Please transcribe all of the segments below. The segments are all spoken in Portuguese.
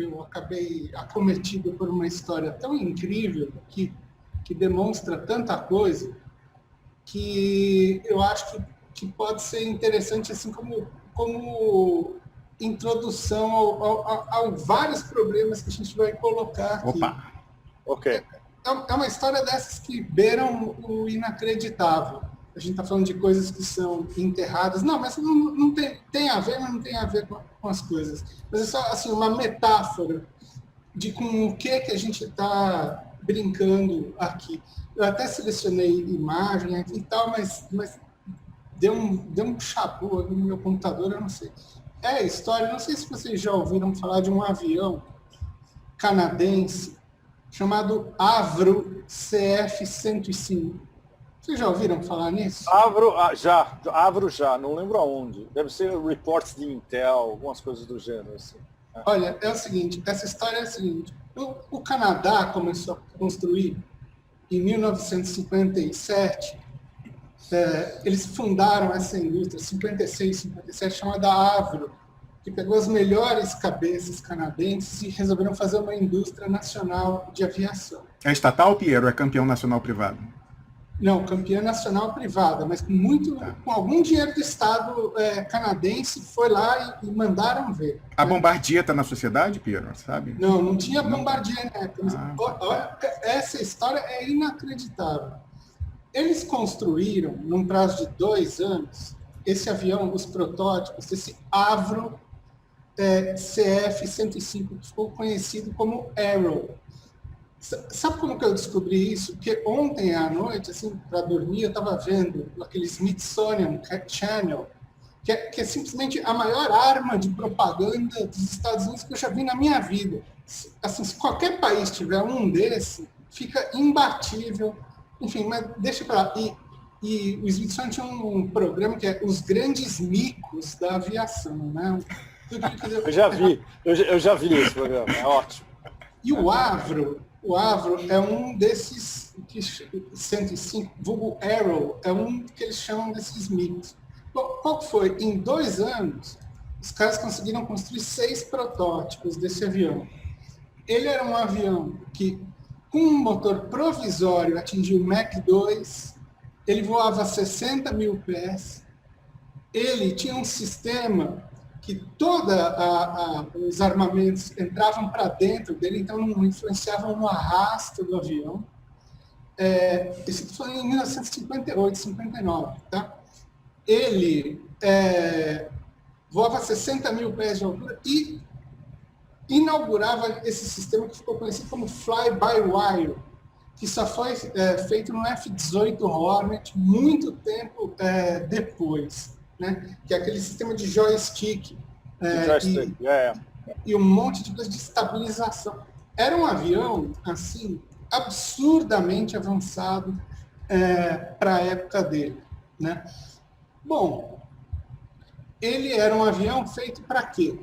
eu acabei acometido por uma história tão incrível que demonstra tanta coisa que eu acho que pode ser interessante assim como introdução a vários problemas que a gente vai colocar aqui. Opa! Ok. É uma história dessas que beiram o inacreditável. A gente está falando de coisas que são enterradas. Não, mas não tem a ver, mas não tem a ver com as coisas. Mas é só assim, uma metáfora de com o que a gente está brincando aqui. Eu até selecionei imagem aqui e tal, mas deu um chabu aqui no meu computador, eu não sei. É a história, não sei se vocês já ouviram falar de um avião canadense chamado Avro CF-105. Vocês já ouviram falar nisso? Avro já, não lembro aonde. Deve ser reports de Intel, algumas coisas do gênero. Assim. Olha, é o seguinte, essa história é a seguinte. O Canadá começou a construir em 1957, eles fundaram essa indústria, 56, 57, chamada Avro, que pegou as melhores cabeças canadenses e resolveram fazer uma indústria nacional de aviação. É estatal, Piero, ou é campeão nacional privado? Não, campeã nacional privada, mas com algum dinheiro do Estado canadense, foi lá e mandaram ver. A Bombardier está na sociedade, Piero, sabe? Não tinha Bombardier na época. Olha, essa história é inacreditável. Eles construíram, num prazo de 2 anos, esse avião, os protótipos, esse Avro CF-105, que ficou conhecido como Arrow. Sabe como que eu descobri isso? Porque ontem à noite, assim, para dormir, eu estava vendo aquele Smithsonian Channel, que é simplesmente a maior arma de propaganda dos Estados Unidos que eu já vi na minha vida. Assim, se qualquer país tiver um desse, fica imbatível. Enfim, mas deixa para lá. E o Smithsonian tinha um programa que é Os Grandes Micos da Aviação, né? Eu já vi esse programa, é ótimo. E o Avro é um desses, 105, vulgo Arrow, é um que eles chamam desses micos. Bom, qual foi? Em 2 anos, os caras conseguiram construir 6 protótipos desse avião. Ele era um avião que, com um motor provisório, atingiu o Mach 2, ele voava 60 mil pés, ele tinha um sistema que todos os armamentos entravam para dentro dele, então não influenciavam no arrasto do avião. Isso foi em 1958, 59, tá? Ele voava 60 mil pés de altura e inaugurava esse sistema que ficou conhecido como fly-by-wire, que só foi feito no F-18 Hornet muito tempo depois. Né? Que é aquele sistema de joystick, e um monte de coisa de estabilização. Era um avião, assim, absurdamente avançado para a época dele. Né? Bom, ele era um avião feito para quê?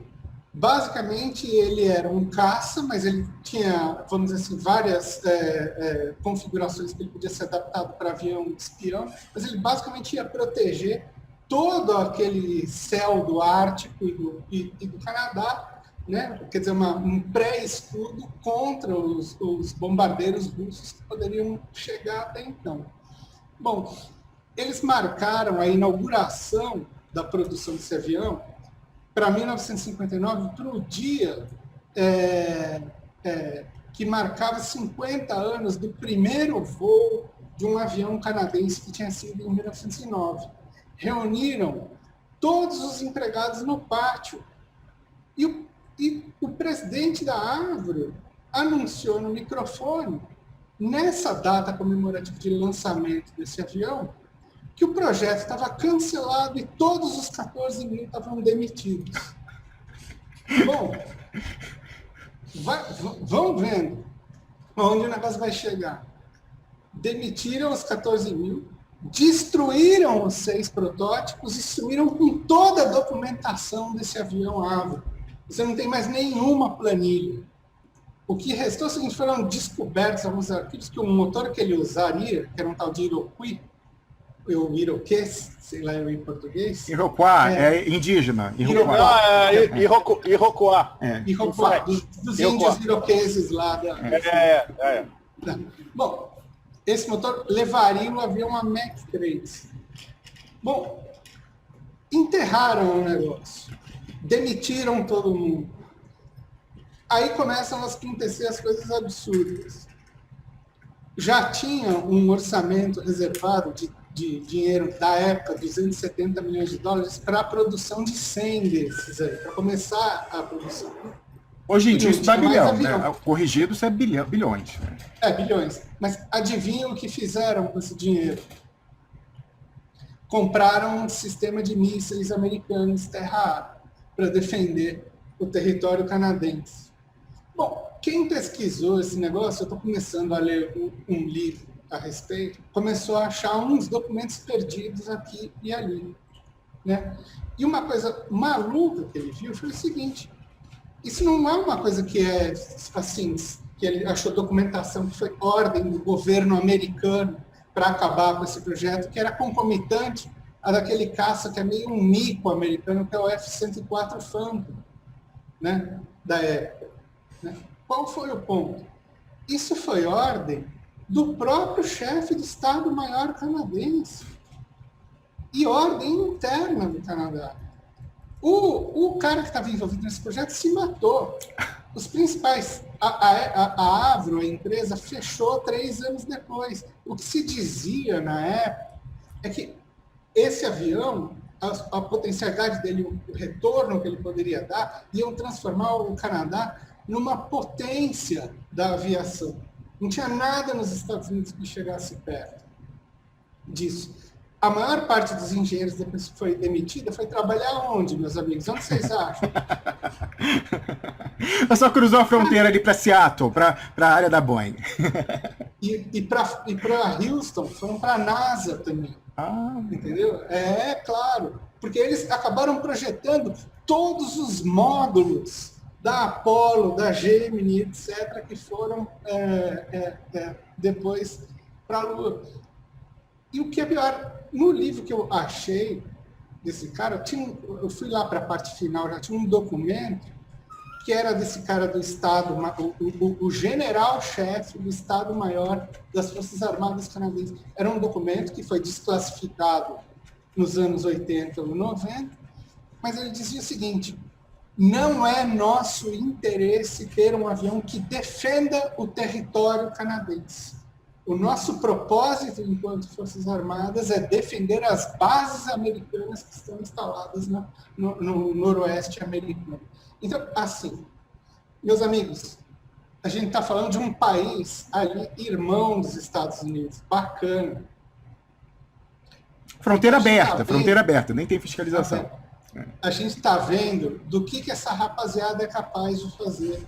Basicamente, ele era um caça, mas ele tinha, vamos dizer assim, várias configurações que ele podia ser adaptado para avião espião, mas ele basicamente ia proteger todo aquele céu do Ártico e do Canadá, né? Quer dizer, um pré-escudo contra os bombardeiros russos que poderiam chegar até então. Bom, eles marcaram a inauguração da produção desse avião para 1959, para o dia que marcava 50 anos do primeiro voo de um avião canadense que tinha sido em 1909. Reuniram todos os empregados no pátio. E o presidente da Avro anunciou no microfone, nessa data comemorativa de lançamento desse avião, que o projeto estava cancelado e todos os 14 mil estavam demitidos. Bom, vão vendo onde o negócio vai chegar. Demitiram os 14 mil, destruíram os 6 protótipos e sumiram com toda a documentação desse avião Avro. Você não tem mais nenhuma planilha. O que restou é o seguinte, foram descobertos alguns arquivos que o motor que ele usaria, que era um tal de Iroquois, o iroquês, sei lá eu em português. Iroquois, é indígena. Iroquois. Iroquois. Iroquois, dos índios iroqueses lá da... Bom, esse motor levaria o avião a Mach 3. Bom, enterraram o negócio, demitiram todo mundo. Aí começam a acontecer as coisas absurdas. Já tinha um orçamento reservado de dinheiro da época, 270 milhões de dólares, para a produção de 100 desses aí, para começar a produção. Hoje em dia isso dá bilhão, né? Corrigido isso é bilhões. É, bilhões. Mas adivinha o que fizeram com esse dinheiro? Compraram um sistema de mísseis americanos terra-ar para defender o território canadense. Bom, quem pesquisou esse negócio, eu estou começando a ler um livro a respeito, começou a achar uns documentos perdidos aqui e ali, né? E uma coisa maluca que ele viu foi o seguinte: isso não é uma coisa que é assim, que ele achou documentação que foi ordem do governo americano para acabar com esse projeto, que era concomitante a daquele caça que é meio um mico americano, que é o F-104 Phantom, né, da época. Né? Qual foi o ponto? Isso foi ordem do próprio chefe de Estado-Maior canadense e ordem interna do Canadá. O cara que estava envolvido nesse projeto se matou. Os principais... A Avro, a empresa, fechou 3 anos depois. O que se dizia na época é que esse avião, a potencialidade dele, o retorno que ele poderia dar, iam transformar o Canadá numa potência da aviação. Não tinha nada nos Estados Unidos que chegasse perto disso. A maior parte dos engenheiros, depois que foi demitida, foi trabalhar onde, meus amigos? Onde vocês acham? Eu só cruzou a fronteira ali para Seattle, para a área da Boeing. E para Houston, foram para a NASA também. Entendeu? É, claro. Porque eles acabaram projetando todos os módulos da Apollo, da Gemini, etc., que foram depois para a Lua. E o que é pior, no livro que eu achei desse cara, eu fui lá para a parte final, já tinha um documento que era desse cara do Estado, o general-chefe do Estado-Maior das Forças Armadas Canadenses. Era um documento que foi desclassificado nos anos 80 ou 90, mas ele dizia o seguinte: não é nosso interesse ter um avião que defenda o território canadense. O nosso propósito enquanto Forças Armadas é defender as bases americanas que estão instaladas no noroeste americano. Então, assim, meus amigos, a gente está falando de um país ali, irmão dos Estados Unidos, bacana. Fronteira aberta, nem tem fiscalização. A gente está vendo do que essa rapaziada é capaz de fazer.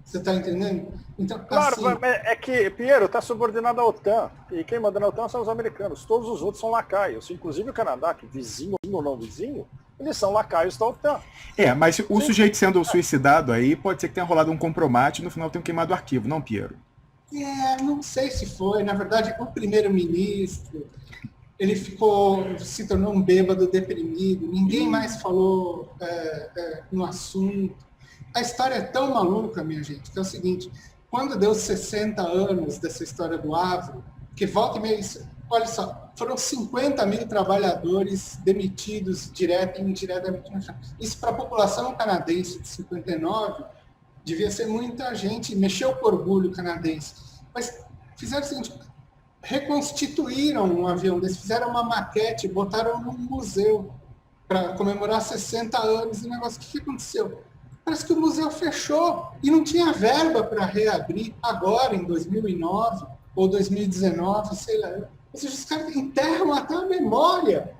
Você está entendendo? Então, claro, assim, é que Pinheiro está subordinado à OTAN. E quem manda na OTAN são os americanos. Todos os outros são lacaios. Inclusive o Canadá, que vizinho ou não vizinho, eles são lacaios da OTAN. Mas o sujeito sendo suicidado aí, pode ser que tenha rolado um compromate e no final tenha queimado o arquivo, não, Piero? Não sei se foi. Na verdade, o primeiro-ministro, ele se tornou um bêbado deprimido. Ninguém mais falou no assunto. A história é tão maluca, minha gente, que é o seguinte: quando deu 60 anos dessa história do Avro, que volta e meia, olha só, foram 50 mil trabalhadores demitidos direto e indiretamente. Isso para a população canadense de 59 devia ser muita gente, mexeu com o orgulho canadense. Mas fizeram o seguinte: reconstituíram um avião desse, fizeram uma maquete, botaram num museu para comemorar 60 anos do negócio. O que aconteceu? Parece que o museu fechou e não tinha verba para reabrir agora, em 2009 ou 2019, sei lá. Ou seja, os caras enterram até a memória.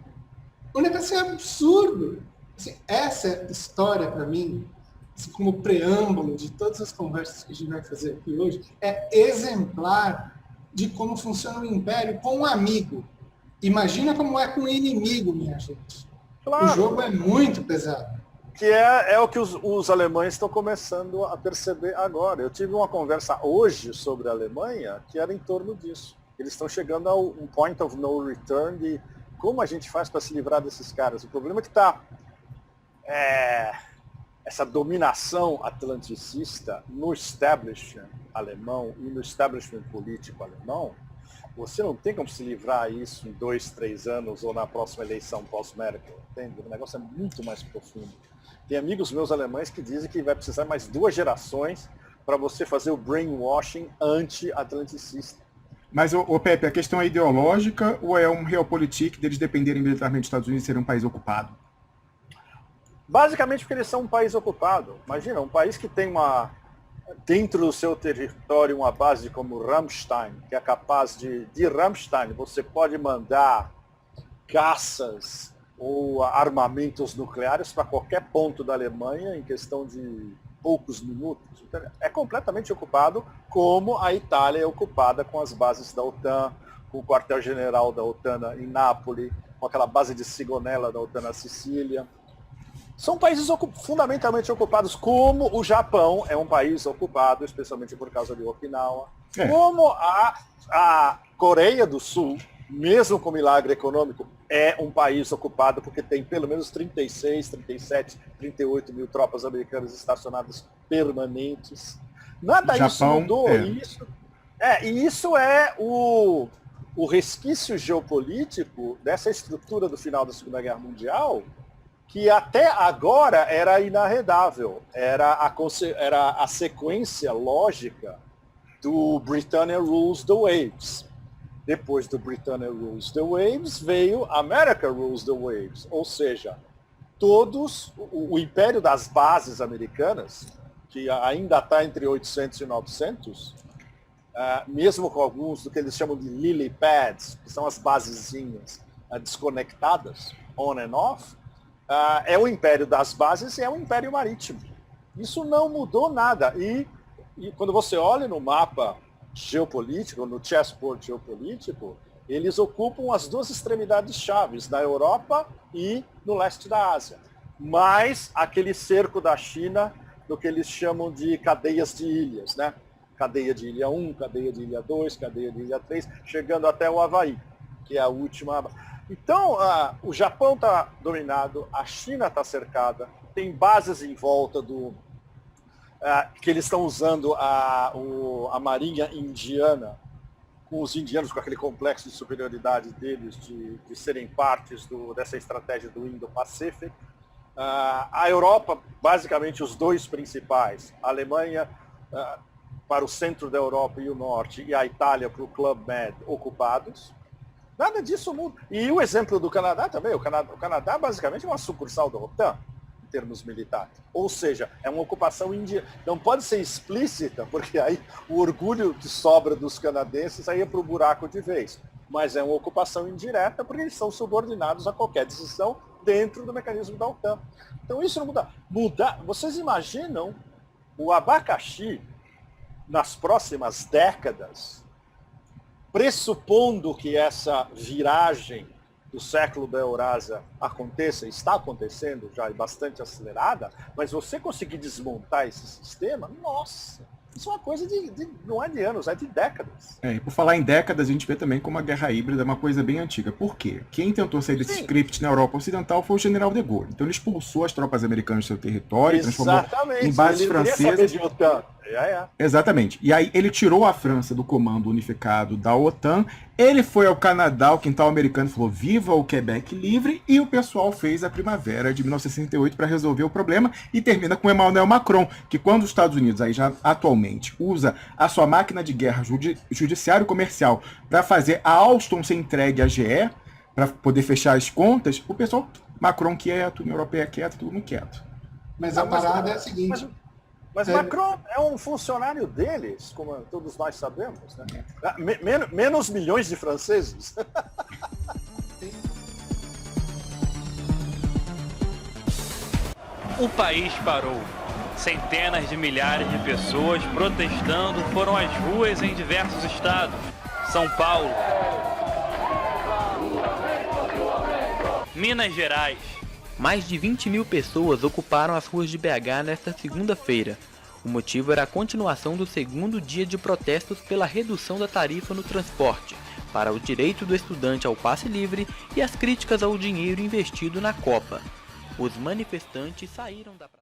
O negócio é absurdo. Assim, essa história, para mim, assim, como preâmbulo de todas as conversas que a gente vai fazer aqui hoje, é exemplar de como funciona o império com um amigo. Imagina como é com um inimigo, minha gente. Claro. O jogo é muito pesado. Que é o que os alemães estão começando a perceber agora. Eu tive uma conversa hoje sobre a Alemanha que era em torno disso. eles estão chegando a um point of no return de como a gente faz para se livrar desses caras. O problema é que essa dominação atlanticista no establishment alemão e no establishment político alemão, você não tem como se livrar isso em 2, 3 anos ou na próxima eleição pós-Merkel, entende? O negócio é muito mais profundo. Tem amigos meus alemães que dizem que vai precisar mais 2 gerações para você fazer o brainwashing anti-atlanticista. Mas, Pepe, a questão é ideológica ou é um realpolitik deles dependerem militarmente dos Estados Unidos e serem um país ocupado? Basicamente porque eles são um país ocupado. Imagina, um país que tem dentro do seu território uma base como Ramstein, que é capaz de Ramstein, você pode mandar caças ou armamentos nucleares para qualquer ponto da Alemanha em questão de poucos minutos. É completamente ocupado, como a Itália é ocupada com as bases da OTAN, com o quartel-general da OTAN em Nápoles, com aquela base de Sigonella da OTAN na Sicília. São países fundamentalmente ocupados, como o Japão é um país ocupado, especialmente por causa de Okinawa. Como a Coreia do Sul, mesmo com milagre econômico, é um país ocupado porque tem pelo menos 36, 37, 38 mil tropas americanas estacionadas permanentes. Nada disso mudou. E isso é o resquício geopolítico dessa estrutura do final da Segunda Guerra Mundial, que até agora era inarredável. Era a sequência lógica do Britannia Rules the Waves. Depois do Britannia Rules the Waves, veio America Rules the Waves. Ou seja, o império das bases americanas, que ainda está entre 800 e 900, mesmo com alguns do que eles chamam de lily pads, que são as basezinhas desconectadas, on and off, é o império das bases e é o império marítimo. Isso não mudou nada. E quando você olha no mapa geopolítico, no chessboard geopolítico, eles ocupam as 2 extremidades chaves, na Europa e no leste da Ásia. Mais aquele cerco da China, do que eles chamam de cadeias de ilhas, né? Cadeia de ilha 1, cadeia de ilha 2, cadeia de ilha 3, chegando até o Havaí, que é a última. Então, o Japão está dominado, a China está cercada, tem bases em volta que eles estão usando a marinha indiana, com os indianos, com aquele complexo de superioridade deles, de serem partes dessa estratégia do Indo-Pacífico. A Europa, basicamente os 2 principais, a Alemanha para o centro da Europa e o norte, e a Itália para o Club Med, ocupados. Nada disso muda. E o exemplo do Canadá também. O Canadá basicamente é uma sucursal da OTAN, em termos militares. Ou seja, é uma ocupação indireta. Não pode ser explícita, porque aí o orgulho que sobra dos canadenses aí é para o buraco de vez. Mas é uma ocupação indireta, porque eles são subordinados a qualquer decisão dentro do mecanismo da OTAN. Então isso não muda. Vocês imaginam o abacaxi nas próximas décadas, pressupondo que essa viragem do século da Eurásia aconteça, está acontecendo já e bastante acelerada, mas você conseguir desmontar esse sistema, nossa, isso é uma coisa não é de anos, é de décadas. E por falar em décadas, a gente vê também como a guerra híbrida é uma coisa bem antiga. Por quê? Quem tentou sair desse script na Europa Ocidental foi o general de Gaulle. Então ele expulsou as tropas americanas do seu território, transformou em bases francesas. De OTAN. Exatamente. E aí ele tirou a França do comando unificado da OTAN, ele foi ao Canadá, ao quintal americano, e falou viva o Quebec livre, e o pessoal fez a primavera de 1968 para resolver o problema, e termina com Emmanuel Macron, que quando os Estados Unidos aí já atualmente usa a sua máquina de guerra judiciário comercial para fazer a Alstom ser entregue à GE, para poder fechar as contas, o pessoal, Macron quieto, União Europeia quieta, todo mundo quieto. Mas a parada é a seguinte... Mas Macron é um funcionário deles, como todos nós sabemos, né? Menos milhões de franceses. O país parou. Centenas de milhares de pessoas protestando foram às ruas em diversos estados. São Paulo, Minas Gerais. Mais de 20 mil pessoas ocuparam as ruas de BH nesta segunda-feira. O motivo era a continuação do segundo dia de protestos pela redução da tarifa no transporte, para o direito do estudante ao passe livre e as críticas ao dinheiro investido na Copa. Os manifestantes saíram da praça.